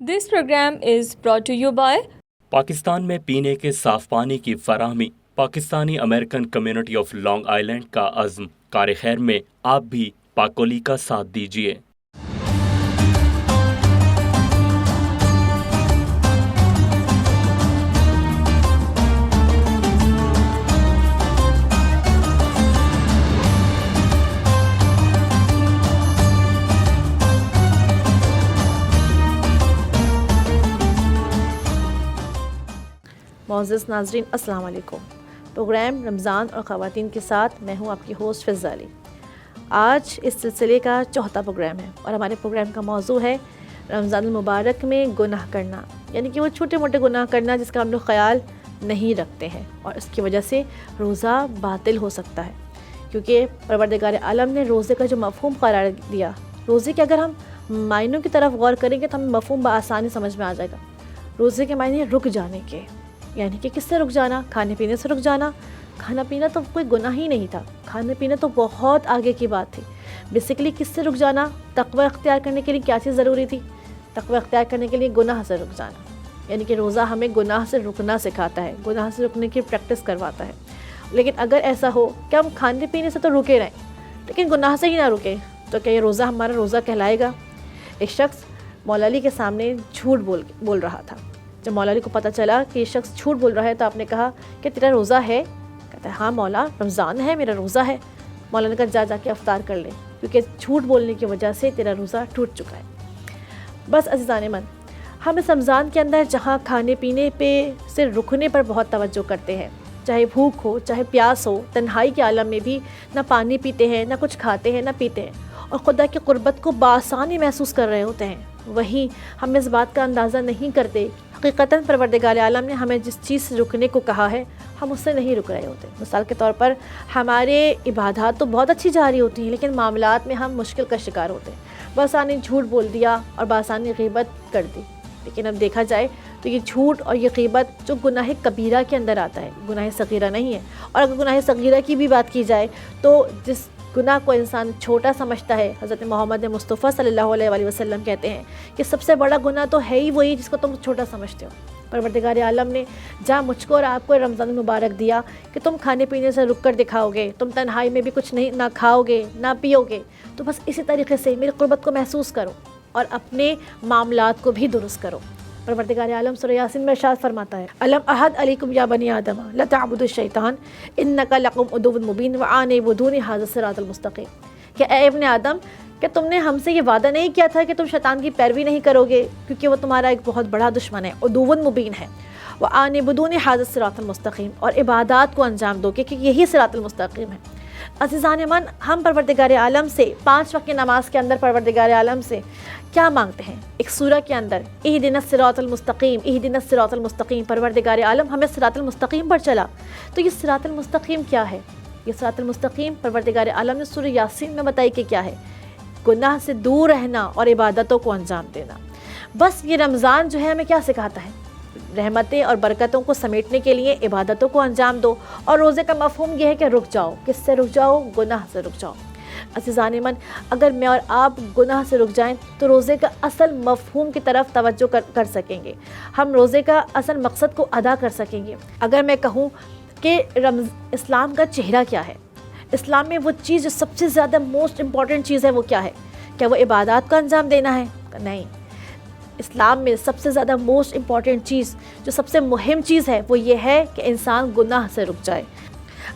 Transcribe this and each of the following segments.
This program is brought to you by Pakistan میں پینے کے صاف پانی کی فراہمی Pakistani American community of long island کا عزم کار خیر میں آپ بھی پاکولی کا ساتھ دیجیے۔ معزز ناظرین السلام علیکم۔ پروگرام رمضان اور خواتین کے ساتھ میں ہوں آپ کی ہوسٹ فضا علی۔ آج اس سلسلے کا چوتھا پروگرام ہے اور ہمارے پروگرام کا موضوع ہے رمضان المبارک میں گناہ کرنا، یعنی کہ وہ چھوٹے موٹے گناہ کرنا جس کا ہم لوگ خیال نہیں رکھتے ہیں اور اس کی وجہ سے روزہ باطل ہو سکتا ہے، کیونکہ پروردگار عالم نے روزے کا جو مفہوم قرار دیا، روزے کے اگر ہم معنوں کی طرف غور کریں گے تو ہمیں مفہوم بآسانی سمجھ میں آ جائے گا۔ روزے کے معنی رک جانے کے، یعنی کہ کس سے رک جانا؟ کھانے پینے سے رک جانا۔ کھانا پینا تو کوئی گناہ ہی نہیں تھا، کھانا پینا تو بہت آگے کی بات تھی۔ بیسیکلی کس سے رک جانا؟ تقوی اختیار کرنے کے لیے کیا چیز ضروری تھی؟ تقوی اختیار کرنے کے لیے گناہ سے رک جانا، یعنی کہ روزہ ہمیں گناہ سے رکنا سکھاتا ہے، گناہ سے رکنے کی پریکٹس کرواتا ہے۔ لیکن اگر ایسا ہو کہ ہم کھانے پینے سے تو رکے رہیں لیکن گناہ سے ہی نہ رکے تو کیا یہ روزہ ہمارا روزہ کہلائے گا؟ ایک شخص مولا علی کے سامنے جھوٹ بول رہا تھا۔ جب مولا علی کو پتہ چلا کہ یہ شخص جھوٹ بول رہا ہے تو آپ نے کہا کہ تیرا روزہ ہے؟ کہتا ہے ہاں مولا، رمضان ہے، میرا روزہ ہے۔ مولا نے کہا جا کے افطار کر لے، کیونکہ جھوٹ بولنے کی وجہ سے تیرا روزہ ٹوٹ چکا ہے۔ بس عزیزان من، ہم اس رمضان کے اندر جہاں کھانے پینے پہ سے رکنے پر بہت توجہ کرتے ہیں، چاہے بھوک ہو چاہے پیاس ہو، تنہائی کے عالم میں بھی نہ پانی پیتے ہیں، نہ کچھ کھاتے ہیں، نہ پیتے ہیں، اور خدا کی قربت کو بآسانی محسوس کر رہے ہوتے ہیں، وہیں ہم اس بات کا اندازہ نہیں کرتے حقیقتاً پروردگار عالم نے ہمیں جس چیز سے رکنے کو کہا ہے ہم اس سے نہیں رک رہے ہوتے۔ مثال کے طور پر ہمارے عبادات تو بہت اچھی جاری ہوتی ہیں لیکن معاملات میں ہم مشکل کا شکار ہوتے ہیں، بآسانی جھوٹ بول دیا اور بآسانی غیبت کر دی۔ لیکن اب دیکھا جائے تو یہ جھوٹ اور یہ غیبت جو گناہ کبیرہ کے اندر آتا ہے، گناہ صغیرہ نہیں ہے۔ اور اگر گناہ صغیرہ کی بھی بات کی جائے تو جس گناہ کو انسان چھوٹا سمجھتا ہے، حضرت محمد مصطفیٰ صلی اللہ علیہ وآلہ وسلم کہتے ہیں کہ سب سے بڑا گناہ تو ہے ہی وہی جس کو تم چھوٹا سمجھتے ہو۔ پروردگار عالم نے جہاں مجھ کو اور آپ کو رمضان المبارک دیا کہ تم کھانے پینے سے رک کر دکھاؤ گے، تم تنہائی میں بھی کچھ نہیں نہ کھاؤ گے نہ پیو گے، تو بس اسی طریقے سے میری قربت کو محسوس کرو اور اپنے معاملات کو بھی درست کرو۔ پروردگار عالم سورہ یاسین میں ارشاد فرماتا ہے الم احد علیکم یا بنی آدم لا تعبدوا الشیطان انک لکم عدو مبین وان اعبدونی ھذا الصراط المستقیم، کہ اے ابن آدم، کہ تم نے ہم سے یہ وعدہ نہیں کیا تھا کہ تم شیطان کی پیروی نہیں کرو گے، کیونکہ وہ تمہارا ایک بہت بڑا دشمن ہے، عدو مبین ہے۔ وان اعبدونی ھذا الصراط المستقیم، اور عبادات کو انجام دو کہ یہی صراط المستقیم ہے۔ عزیزان من، ہم پروردگار عالم سے 5 وقت کی نماز کے اندر پروردگار عالم سے کیا مانگتے ہیں؟ ایک سورہ کے اندر اہدنا الصراط المستقیم، اہدنا الصراط المستقیم، پروردگار عالم ہمیں صراط المستقیم پر چلا۔ تو یہ صراط المستقیم کیا ہے؟ یہ صراط المستقیم پروردگار عالم نے سورہ یاسین میں بتائی کہ کیا ہے؟ گناہ سے دور رہنا اور عبادتوں کو انجام دینا۔ بس یہ رمضان جو ہے ہمیں کیا سکھاتا ہے؟ رحمتیں اور برکتوں کو سمیٹنے کے لیے عبادتوں کو انجام دو، اور روزے کا مفہوم یہ ہے کہ رک جاؤ۔ کس سے رک جاؤ؟ گناہ سے رک جاؤ۔ عزیزان من، اگر میں اور آپ گناہ سے رک جائیں تو روزے کا اصل مفہوم کی طرف توجہ کر سکیں گے، ہم روزے کا اصل مقصد کو ادا کر سکیں گے۔ اگر میں کہوں کہ اسلام کا چہرہ کیا ہے، اسلام میں وہ چیز جو سب سے زیادہ موسٹ امپورٹنٹ چیز ہے وہ کیا ہے؟ کیا وہ عبادات کا انجام دینا ہے؟ نہیں، اسلام میں سب سے زیادہ موسٹ امپورٹنٹ چیز، جو سب سے مہم چیز ہے، وہ یہ ہے کہ انسان گناہ سے رک جائے۔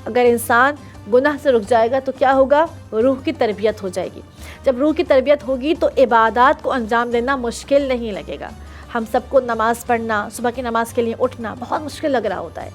اگر انسان گناہ سے رک جائے گا تو کیا ہوگا؟ روح کی تربیت ہو جائے گی۔ جب روح کی تربیت ہوگی تو عبادات کو انجام دینا مشکل نہیں لگے گا۔ ہم سب کو نماز پڑھنا، صبح کی نماز کے لیے اٹھنا بہت مشکل لگ رہا ہوتا ہے،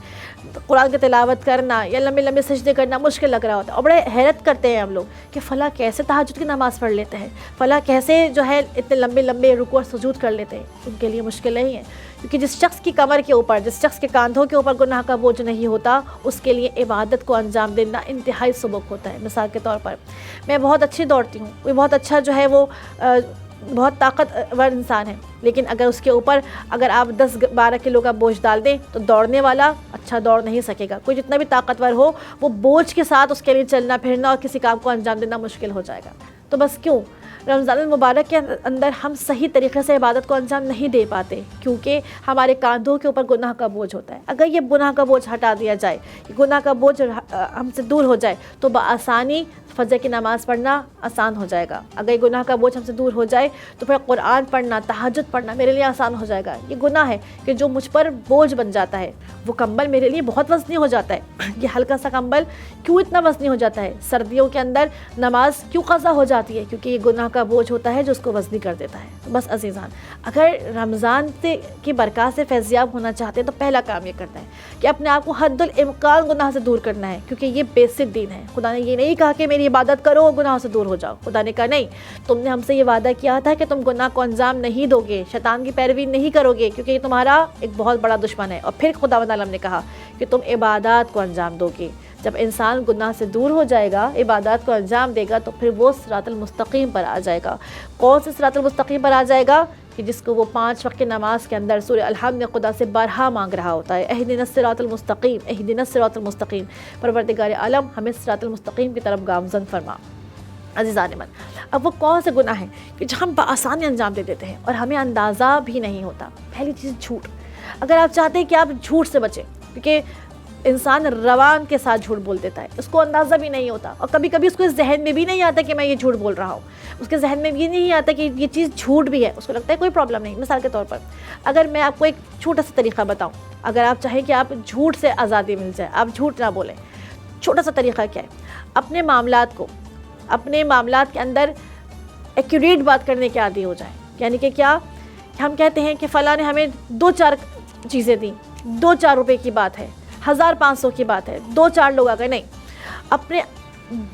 قرآن کی تلاوت کرنا یا لمبے لمبے سجدے کرنا مشکل لگ رہا ہوتا ہے، اور بڑے حیرت کرتے ہیں ہم لوگ کہ فلاں کیسے تہجد کی نماز پڑھ لیتے ہیں، فلاں کیسے جو ہے اتنے لمبے لمبے رکوع اور سجود کر لیتے ہیں۔ ان کے لیے مشکل نہیں ہے، کیونکہ جس شخص کی کمر کے اوپر، جس شخص کے کاندھوں کے اوپر گناہ کا بوجھ نہیں ہوتا، اس کے لیے عبادت کو انجام دینا انتہائی سبک ہوتا ہے۔ مثال کے طور پر میں بہت اچھی دوڑتی ہوں، کوئی بہت اچھا جو ہے وہ بہت طاقتور انسان ہے، لیکن اگر اس کے اوپر اگر آپ 10-12 کلو کا بوجھ ڈال دیں تو دوڑنے والا اچھا دوڑ نہیں سکے گا۔ کوئی جتنا بھی طاقتور ہو، وہ بوجھ کے ساتھ اس کے لیے چلنا پھرنا اور کسی کام کو انجام دینا مشکل ہو جائے گا۔ تو بس کیوں رمضان المبارک کے اندر ہم صحیح طریقے سے عبادت کو انجام نہیں دے پاتے کیونکہ ہمارے کاندھوں کے اوپر گناہ کا بوجھ ہوتا ہے. اگر یہ گناہ کا بوجھ ہٹا دیا جائے, گناہ کا بوجھ ہم سے دور ہو جائے تو بآسانی فجر کی نماز پڑھنا آسان ہو جائے گا. اگر یہ گناہ کا بوجھ ہم سے دور ہو جائے تو پھر قرآن پڑھنا, تہجد پڑھنا میرے لیے آسان ہو جائے گا. یہ گناہ ہے کہ جو مجھ پر بوجھ بن جاتا ہے. وہ کمبل میرے لیے بہت وزنی ہو جاتا ہے. یہ ہلکا سا کمبل کیوں اتنا وزنی ہو جاتا ہے؟ سردیوں کے اندر نماز کیوں قضا ہو جاتی ہے؟ کیونکہ یہ گناہ کا بوجھ ہوتا ہے جو اس کو وزنی کر دیتا ہے. بس عزیزان, اگر رمضان کی برکات سے فیضیاب ہونا چاہتے ہیں تو پہلا کام یہ کرنا ہے کہ اپنے آپ کو حد الامکان گناہ سے دور کرنا ہے, کیونکہ یہ بیسک دین ہے. خدا نے یہ نہیں کہا کہ میری عبادت کرو گناہوں سے دور ہو جاؤ. خدا نے کہا نہیں, تم نے ہم سے یہ وعدہ کیا تھا کہ تم گناہ کو انجام نہیں دو گے, شیطان کی پیروی نہیں کرو گے, کیونکہ یہ تمہارا ایک بہت بڑا دشمن ہے. اور پھر خداوند عالم نے کہا کہ تم عبادات کو انجام دو گے. جب انسان گناہ سے دور ہو جائے گا, عبادات کو انجام دے گا, تو پھر وہ صراط المستقیم پر آ جائے گا. کون سے صراط المستقیم پر آ جائے گا؟ کہ جس کو وہ 5 وقت کی نماز کے اندر سورہ الحمد میں خدا سے بارہا مانگ رہا ہوتا ہے, اہدنا الصراط المستقیم, اہدنا الصراط المستقیم. پروردگار عالم ہمیں صراط المستقیم کی طرف گامزن فرما. عزیزان من, اب وہ کون سے گناہ ہیں کہ جو ہم بآسانی انجام دے دیتے ہیں اور ہمیں اندازہ بھی نہیں ہوتا؟ پہلی چیز جھوٹ. اگر آپ چاہتے ہیں کہ آپ جھوٹ سے بچیں, کیونکہ انسان روان کے ساتھ جھوٹ بول دیتا ہے, اس کو اندازہ بھی نہیں ہوتا, اور کبھی کبھی اس کو ذہن میں بھی نہیں آتا کہ میں یہ جھوٹ بول رہا ہوں. اس کے ذہن میں بھی نہیں آتا کہ یہ چیز جھوٹ بھی ہے, اس کو لگتا ہے کوئی پرابلم نہیں. مثال کے طور پر اگر میں آپ کو ایک چھوٹا سا طریقہ بتاؤں, اگر آپ چاہیں کہ آپ جھوٹ سے آزادی مل جائے, آپ جھوٹ نہ بولیں, چھوٹا سا طریقہ کیا ہے؟ اپنے معاملات کے اندر ایکوریٹ بات کرنے کے عادی ہو جائیں. یعنی کہ کیا ہم کہتے ہیں کہ فلاں نے ہمیں 2-4 چیزیں دیں, 2-4 روپے کی بات ہے, 1500 کی بات ہے, 2-4 لوگ آ گئے. نہیں, اپنے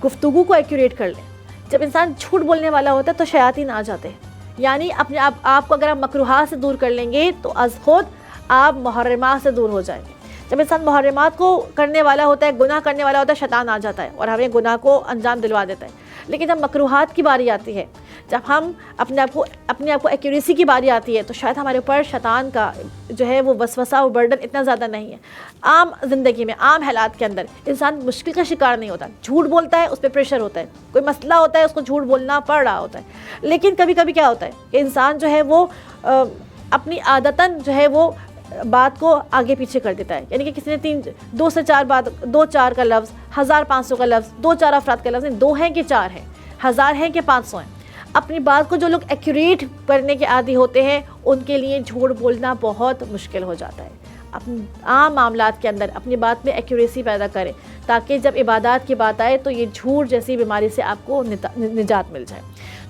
گفتگو کو ایکوریٹ کر لیں. جب انسان جھوٹ بولنے والا ہوتا ہے تو شیاطین آ جاتے ہیں. یعنی اپنے آپ کو اگر آپ مکروہات سے دور کر لیں گے تو از خود آپ محرمات سے دور ہو جائیں گے. جب انسان محرمات کو کرنے والا ہوتا ہے, گناہ کرنے والا ہوتا ہے, شیطان آ جاتا ہے اور ہمیں گناہ کو انجام دلوا دیتا ہے. لیکن جب مکروہات کی باری آتی ہے, جب ہم اپنے آپ کو ایکوریسی کی باری آتی ہے, تو شاید ہمارے اوپر شیطان کا جو ہے وہ وسوسہ و برڈن اتنا زیادہ نہیں ہے. عام زندگی میں, عام حالات کے اندر انسان مشکل کا شکار نہیں ہوتا. جھوٹ بولتا ہے, اس پہ پریشر ہوتا ہے, کوئی مسئلہ ہوتا ہے, اس کو جھوٹ بولنا پڑ رہا ہوتا ہے. لیکن کبھی کبھی کیا ہوتا ہے کہ انسان جو ہے وہ اپنی عادتاً جو ہے وہ بات کو آگے پیچھے کر دیتا ہے. یعنی کہ کسی نے 2 سے 4 بات, 2-4 کا لفظ, 1500 کا لفظ, 2-4 افراد کا لفظ, 2 ہیں کہ 4 ہیں, 1000 ہیں کہ 500 ہیں. اپنی بات کو جو لوگ ایکوریٹ کرنے کے عادی ہوتے ہیں, ان کے لیے جھوٹ بولنا بہت مشکل ہو جاتا ہے. اپنے عام معاملات کے اندر اپنی بات میں ایکوریسی پیدا کریں, تاکہ جب عبادات کی بات آئے تو یہ جھوٹ جیسی بیماری سے آپ کو نجات مل جائے.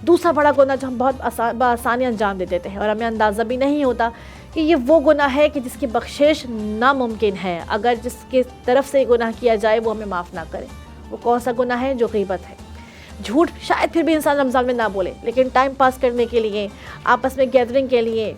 دوسرا بڑا گناہ جو ہم بہت بآسانی انجام دے دیتے ہیں اور ہمیں اندازہ بھی نہیں ہوتا کہ یہ وہ گناہ ہے کہ جس کی بخشش ناممکن ہے اگر جس کی طرف سے گناہ کیا جائے وہ ہمیں معاف نہ کرے. وہ کون سا گناہ ہے؟ جو غیبت ہے. جھوٹ شاید پھر بھی انسان رمضان میں نہ بولے, لیکن ٹائم پاس کرنے کے لیے, آپس میں گیدرنگ کے لیے,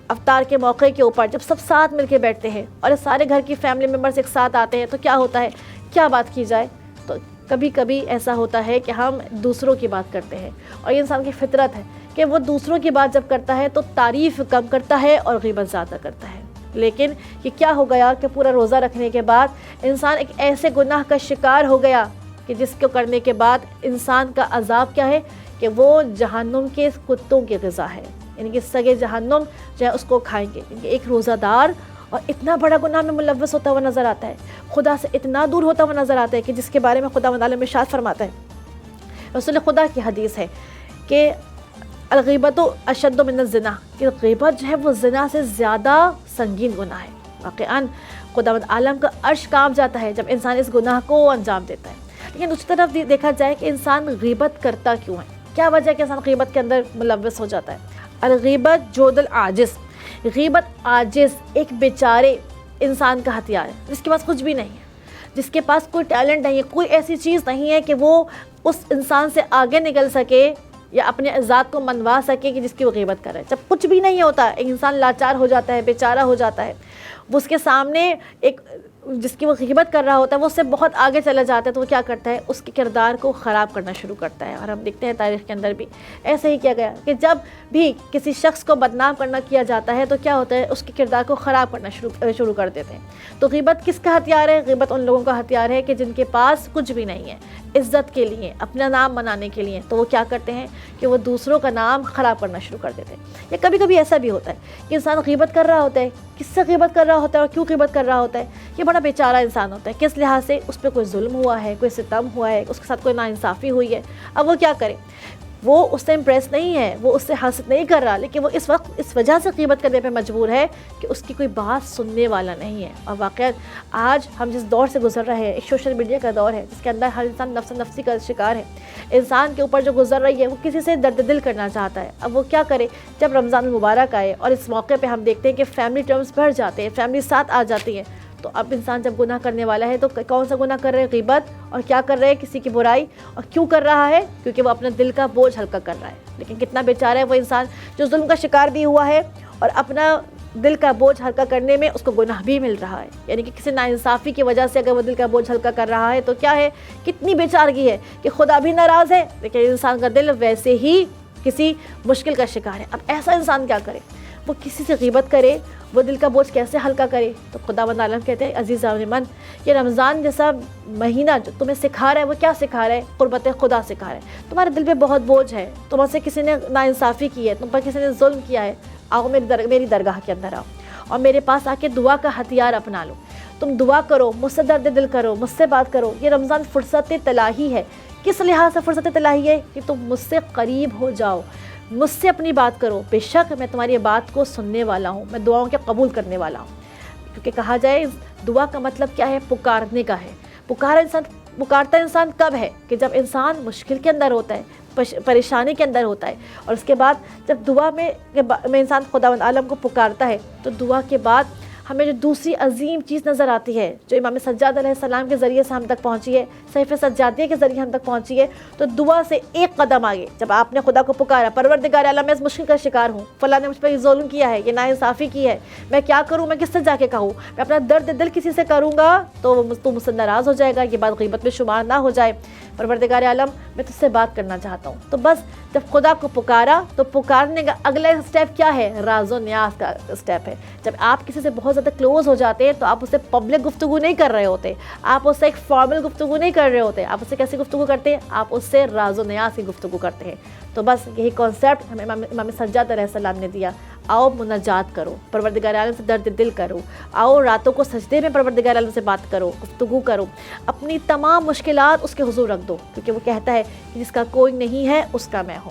افطار کے موقع کے اوپر جب سب ساتھ مل کے بیٹھتے ہیں اور سارے گھر کی فیملی ممبرس ایک ساتھ آتے ہیں, تو کیا ہوتا ہے, کیا بات کی جائے؟ تو کبھی کبھی ایسا ہوتا ہے کہ ہم دوسروں کی بات کرتے ہیں, اور یہ انسان کی فطرت ہے کہ وہ دوسروں کی بات جب کرتا ہے تو تعریف کم کرتا ہے اور غیبت زیادہ کرتا ہے. لیکن یہ کیا ہو گیا کہ پورا روزہ رکھنے کے بعد انسان ایک ایسے گناہ کا شکار ہو گیا کہ جس کو کرنے کے بعد انسان کا عذاب کیا ہے کہ وہ جہنم کے کتوں کی غذا ہے. یعنی کہ سگے جہنم جو ہے اس کو کھائیں گے. یعنی کہ ایک روزہ دار اور اتنا بڑا گناہ میں ملوث ہوتا ہوا نظر آتا ہے, خدا سے اتنا دور ہوتا ہوا نظر آتا ہے کہ جس کے بارے میں خدا مند ارشاد فرماتا ہے, رسول خدا کی حدیث ہے کہ الغیبت اشد من الزنا, کہ غیبت جو ہے وہ زنا سے زیادہ سنگین گناہ ہے. واقعاً خداوند عالم کا عرش کانپ جاتا ہے جب انسان اس گناہ کو انجام دیتا ہے. لیکن دوسری طرف دیکھا جائے کہ انسان غیبت کرتا کیوں ہے, کیا وجہ ہے کہ انسان غیبت کے اندر ملوث ہو جاتا ہے؟ الغیبت جود العاجز, غیبت عاجز ایک بیچارے انسان کا ہتھیار ہے جس کے پاس کچھ بھی نہیں ہے, جس کے پاس کوئی ٹیلنٹ نہیں ہے, کوئی ایسی چیز نہیں ہے کہ وہ اس انسان سے آگے نکل سکے یا اپنے ذات کو منوا سکے کہ جس کی وہ غیبت کرے. جب کچھ بھی نہیں ہوتا, ایک انسان لاچار ہو جاتا ہے, بیچارہ ہو جاتا ہے, وہ اس کے سامنے ایک جس کی وہ غیبت کر رہا ہوتا ہے وہ اس سے بہت آگے چلا جاتا ہے، تو وہ کیا کرتا ہے، اس کے کردار کو خراب کرنا شروع کرتا ہے. اور ہم دیکھتے ہیں تاریخ کے اندر بھی ایسے ہی کیا گیا کہ جب بھی کسی شخص کو بدنام کرنا کیا جاتا ہے تو کیا ہوتا ہے، اس کے کردار کو خراب کرنا شروع کر دیتے ہیں. تو غیبت کس کا ہتھیار ہے؟ غیبت ان لوگوں کا ہتھیار ہے کہ جن کے پاس کچھ بھی نہیں ہے عزت کے لیے، اپنا نام بنانے کے لیے. تو وہ کیا کرتے ہیں کہ وہ دوسروں کا نام خراب کرنا شروع کر دیتے ہیں. یا کبھی کبھی ایسا بھی ہوتا ہے کہ انسان غیبت کر رہا ہوتا ہے، کس سے غیبت کر رہا ہوتا ہے اور کیوں غیبت کر رہا ہوتا ہے، یہ بڑا بیچارہ انسان ہوتا ہے. کس لحاظ سے؟ اس پہ کوئی ظلم ہوا ہے، کوئی ستم ہوا ہے، اس کے ساتھ کوئی ناانصافی ہوئی ہے. اب وہ کیا کرے، وہ اس سے امپریس نہیں ہے، وہ اس سے حسد نہیں کر رہا، لیکن وہ اس وقت اس وجہ سے غیبت کرنے پہ مجبور ہے کہ اس کی کوئی بات سننے والا نہیں ہے. اور واقعات آج ہم جس دور سے گزر رہے ہیں، ایک سوشل میڈیا کا دور ہے جس کے اندر ہر انسان نفس نفسی کا شکار ہے. انسان کے اوپر جو گزر رہی ہے وہ کسی سے درد دل کرنا چاہتا ہے. اب وہ کیا کرے، جب رمضان المبارک آئے اور اس موقع پہ ہم دیکھتے ہیں کہ فیملی ٹرمز بڑھ جاتے ہیں، فیملی ساتھ آ جاتی ہے، تو اب انسان جب گناہ کرنے والا ہے تو کون سا گناہ کر رہے ہیں؟ غیبت. اور کیا کر رہے ہیں؟ کسی کی برائی. اور کیوں کر رہا ہے؟ کیونکہ وہ اپنا دل کا بوجھ ہلکا کر رہا ہے. لیکن کتنا بیچارہ ہے وہ انسان جو ظلم کا شکار بھی ہوا ہے اور اپنا دل کا بوجھ ہلکا کرنے میں اس کو گناہ بھی مل رہا ہے. یعنی کہ کسی ناانصافی کی وجہ سے اگر وہ دل کا بوجھ ہلکا کر رہا ہے تو کیا ہے، کتنی بیچارگی ہے کہ خدا بھی ناراض ہے لیکن انسان کا دل ویسے ہی کسی مشکل کا شکار ہے. اب ایسا انسان کیا کرے، وہ کسی سے غیبت کرے، وہ دل کا بوجھ کیسے ہلکا کرے؟ تو خداوند عالم کہتے ہیں عزیزان من، یہ رمضان جیسا مہینہ جو تمہیں سکھا رہا ہے وہ کیا سکھا رہا ہے؟ قربت خدا سکھا رہا ہے. تمہارے دل پہ بہت بوجھ ہے، تم سے کسی نے ناانصافی کی ہے، تم پر کسی نے ظلم کیا ہے، آؤ میری درگاہ کے اندر آؤ اور میرے پاس آ کے دعا کا ہتھیار اپنا لو. تم دعا کرو، مجھ سے درد دل کرو، مجھ سے بات کرو. یہ رمضان فرصت طلائی ہے. کس لحاظ سے فرصت طلائی ہے؟ کہ تم مجھ سے قریب ہو جاؤ، مجھ سے اپنی بات کرو. بے شک میں تمہاری بات کو سننے والا ہوں، میں دعاؤں کے قبول کرنے والا ہوں. کیونکہ کہا جائے دعا کا مطلب کیا ہے؟ پکارنے کا ہے. پکارتا انسان کب ہے؟ کہ جب انسان مشکل کے اندر ہوتا ہے، پریشانی کے اندر ہوتا ہے. اور اس کے بعد جب دعا میں انسان خداوند عالم کو پکارتا ہے تو دعا کے بعد ہمیں جو دوسری عظیم چیز نظر آتی ہے جو امام سجاد علیہ السلام کے ذریعے سے ہم تک پہنچی ہے، صحیفہ سجادیہ کے ذریعے ہم تک پہنچی ہے، تو دعا سے ایک قدم آگے جب آپ نے خدا کو پکارا، پروردگار عالم میں اس مشکل کا شکار ہوں، فلاں نے مجھ پر یہ ظلم کیا ہے، یہ ناانصافی کی ہے، میں کیا کروں، میں کس سے جا کے کہوں، میں اپنا درد دل کسی سے کروں گا تو مجھ سے ناراض ہو جائے گا، یہ بات غیبت میں شمار نہ ہو جائے. پروردگار عالم میں تجھ سے بات کرنا چاہتا ہوں. تو بس جب خدا کو پکارا تو پکارنے کا اگلا اسٹیپ کیا ہے؟ راز و نیاز کا اسٹیپ ہے. جب آپ کسی سے بہت زیادہ کلوز ہو جاتے ہیں تو آپ اس سے پبلک گفتگو نہیں کر رہے ہوتے، آپ اس سے ایک فارمل گفتگو نہیں کر رہے ہوتے. آپ اس سے کیسی گفتگو کرتے ہیں؟ آپ اس سے راز و نیاز کی گفتگو کرتے ہیں. تو بس یہی کانسیپٹ ہمیں امام سجاد علیہ السلام نے دیا. آؤ مناجات کرو، پروردگار عالم سے درد دل کرو، آؤ راتوں کو سجدے میں پروردگار عالم سے بات کرو، گفتگو کرو، اپنی تمام مشکلات اس کے حضور رکھ دو. کیونکہ وہ کہتا ہے کہ جس کا کوئی نہیں ہے اس کا میں ہوں.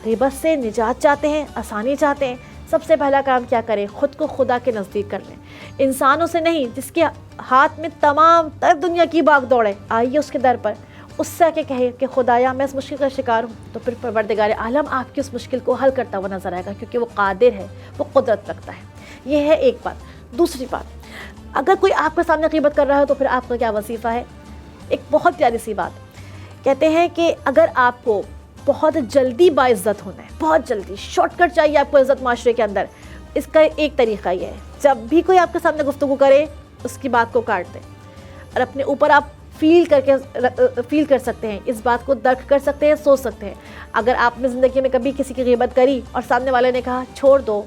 غیبت سے نجات چاہتے ہیں، آسانی چاہتے ہیں، سب سے پہلا کام کیا کریں؟ خود کو خدا کے نزدیک کر لیں. انسانوں سے نہیں، جس کے ہاتھ میں تمام تر دنیا کی باغ دوڑ ہے، آئیے اس کے در پر، اس سے آ کے کہے کہ خدایا میں اس مشکل کا شکار ہوں. تو پھر پروردگار عالم آپ کی اس مشکل کو حل کرتا ہوا نظر آئے گا، کیونکہ وہ قادر ہے، وہ قدرت رکھتا ہے. یہ ہے ایک بات. دوسری بات، اگر کوئی آپ کے سامنے غیبت کر رہا ہے تو پھر آپ کا کیا وظیفہ ہے؟ ایک بہت پیاری سی بات کہتے ہیں کہ اگر آپ کو بہت جلدی باعزت ہونا ہے، بہت جلدی شارٹ کٹ چاہیے آپ کو عزت معاشرے کے اندر، اس کا ایک طریقہ یہ ہے، جب بھی کوئی آپ کے سامنے گفتگو کرے اس کی بات کو کاٹ دیں اور اپنے اوپر آپ فیل کر سکتے ہیں، اس بات کو درک کر سکتے ہیں، سوچ سکتے ہیں. اگر آپ نے زندگی میں کبھی کسی کی غیبت کری اور سامنے والے نے کہا چھوڑ دو،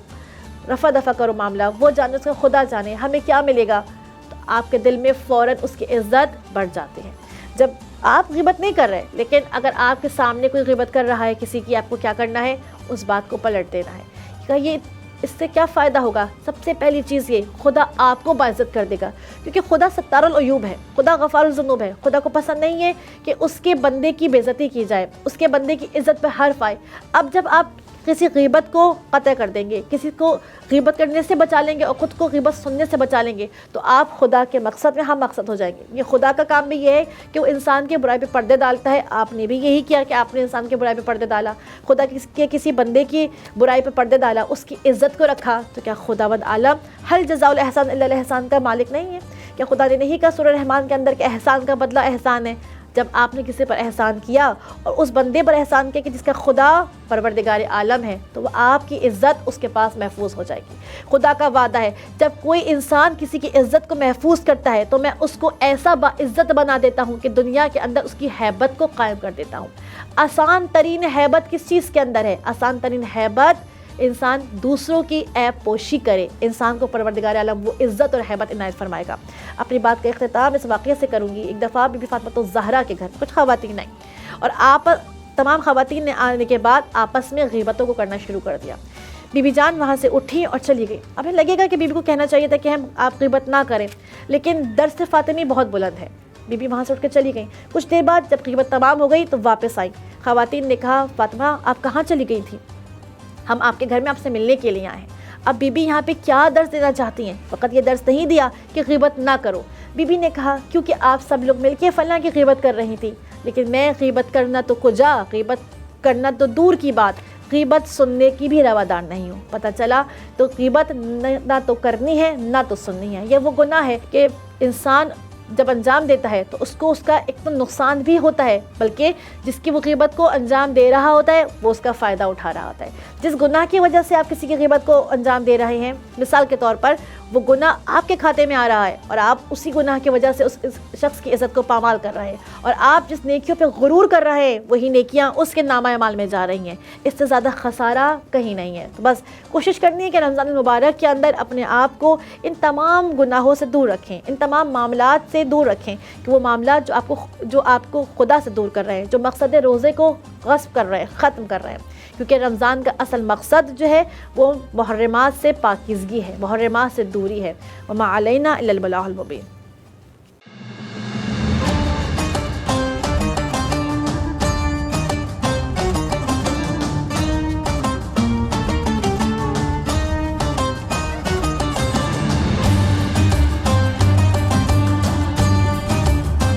رفع دفع کرو معاملہ، وہ جانے اس کا خدا جانے، ہمیں کیا ملے گا، تو آپ کے دل میں فوراً اس کی عزت بڑھ جاتی ہے. جب آپ غیبت نہیں کر رہے لیکن اگر آپ کے سامنے کوئی غیبت کر رہا ہے کسی کی، آپ کو کیا کرنا ہے؟ اس بات کو پلٹ دینا ہے. کہ یہ اس سے کیا فائدہ ہوگا؟ سب سے پہلی چیز یہ، خدا آپ کو باعزت کر دے گا، کیونکہ خدا ستار العیوب ہے، خدا غفار الذنوب ہے. خدا کو پسند نہیں ہے کہ اس کے بندے کی بے عزتی کی جائے، اس کے بندے کی عزت پہ حرف آئے. اب جب آپ کسی غیبت کو قطع کر دیں گے، کسی کو غیبت کرنے سے بچا لیں گے اور خود کو غیبت سننے سے بچا لیں گے، تو آپ خدا کے مقصد میں ہم مقصد ہو جائیں گے. یہ خدا کا کام بھی یہ ہے کہ وہ انسان کے برائی پہ پردے ڈالتا ہے. آپ نے بھی یہی کیا کہ آپ نے انسان کے برائی پہ پردے ڈالا، خدا کے کسی بندے کی برائی پہ پردے ڈالا، اس کی عزت کو رکھا. تو کیا خداوند عالم حل جزاء الاحسان الا الاحسان کا مالک نہیں ہے؟ کیا خدا نے نہیں کہا سورہ رحمان کے اندر کہ احسان کا بدلہ احسان ہے؟ جب آپ نے کسی پر احسان کیا اور اس بندے پر احسان کیا کہ جس کا خدا پروردگار عالم ہے، تو وہ آپ کی عزت اس کے پاس محفوظ ہو جائے گی۔ خدا کا وعدہ ہے جب کوئی انسان کسی کی عزت کو محفوظ کرتا ہے تو میں اس کو ایسا باعزت بنا دیتا ہوں کہ دنیا کے اندر اس کی ہیبت کو قائم کر دیتا ہوں۔ آسان ترین ہیبت کس چیز کے اندر ہے؟ آسان ترین ہیبت انسان دوسروں کی عیب پوشی کرے، انسان کو پروردگار عالم وہ عزت اور ہیبت عنایت فرمائے گا۔ اپنی بات کا اختتام اس واقعے سے کروں گی۔ ایک دفعہ بی بی فاطمہ الزہرا کے گھر کچھ خواتین آئیں اور تمام خواتین نے آنے کے بعد آپس میں غیبتوں کو کرنا شروع کر دیا۔ بی بی جان وہاں سے اٹھی اور چلی گئی۔ اب لگے گا کہ بی بی کو کہنا چاہیے تھا کہ آپ غیبت نہ کریں، لیکن درس فاطمی بہت بلند ہے۔ بی بی وہاں سے اٹھ کے چلی گئیں۔ کچھ دیر بعد جب غیبت تمام ہو گئی تو واپس آئیں۔ خواتین نے کہا فاطمہ آپ کہاں چلی گئی تھی؟ ہم آپ کے گھر میں آپ سے ملنے کے لیے آئے ہیں۔ اب بی بی یہاں پہ کیا درس دینا چاہتی ہیں؟ فقط یہ درس نہیں دیا کہ غیبت نہ کرو۔ بی بی نے کہا کیونکہ آپ سب لوگ مل کے فلاں کی غیبت کر رہی تھی، لیکن میں غیبت کرنا تو کجا، غیبت کرنا تو دور کی بات، غیبت سننے کی بھی روادار نہیں ہوں۔ پتہ چلا تو غیبت نہ تو کرنی ہے نہ تو سننی ہے۔ یہ وہ گناہ ہے کہ انسان جب انجام دیتا ہے تو اس کو اس کا ایک تو نقصان بھی ہوتا ہے، بلکہ جس کی وہ غیبت کو انجام دے رہا ہوتا ہے وہ اس کا فائدہ اٹھا رہا ہوتا ہے۔ جس گناہ کی وجہ سے آپ کسی کی غیبت کو انجام دے رہے ہیں، مثال کے طور پر وہ گناہ آپ کے کھاتے میں آ رہا ہے اور آپ اسی گناہ کی وجہ سے اس شخص کی عزت کو پامال کر رہے ہیں، اور آپ جس نیکیوں پہ غرور کر رہے ہیں وہی نیکیاں اس کے نامہ اعمال میں جا رہی ہیں۔ اس سے زیادہ خسارہ کہیں نہیں ہے۔ تو بس کوشش کرنی ہے کہ رمضان المبارک کے اندر اپنے آپ کو ان تمام گناہوں سے دور رکھیں، ان تمام معاملات سے دور رکھیں کہ وہ معاملات جو آپ کو خدا سے دور کر رہے ہیں، جو مقصد روزے کو غصب کر رہے ہیں، ختم کر رہے ہیں۔ کیونکہ رمضان کا اصل مقصد جو ہے وہ محرمات سے پاکیزگی ہے، محرمات سے دوری ہے۔ وما علینا الا البلاغ المبین۔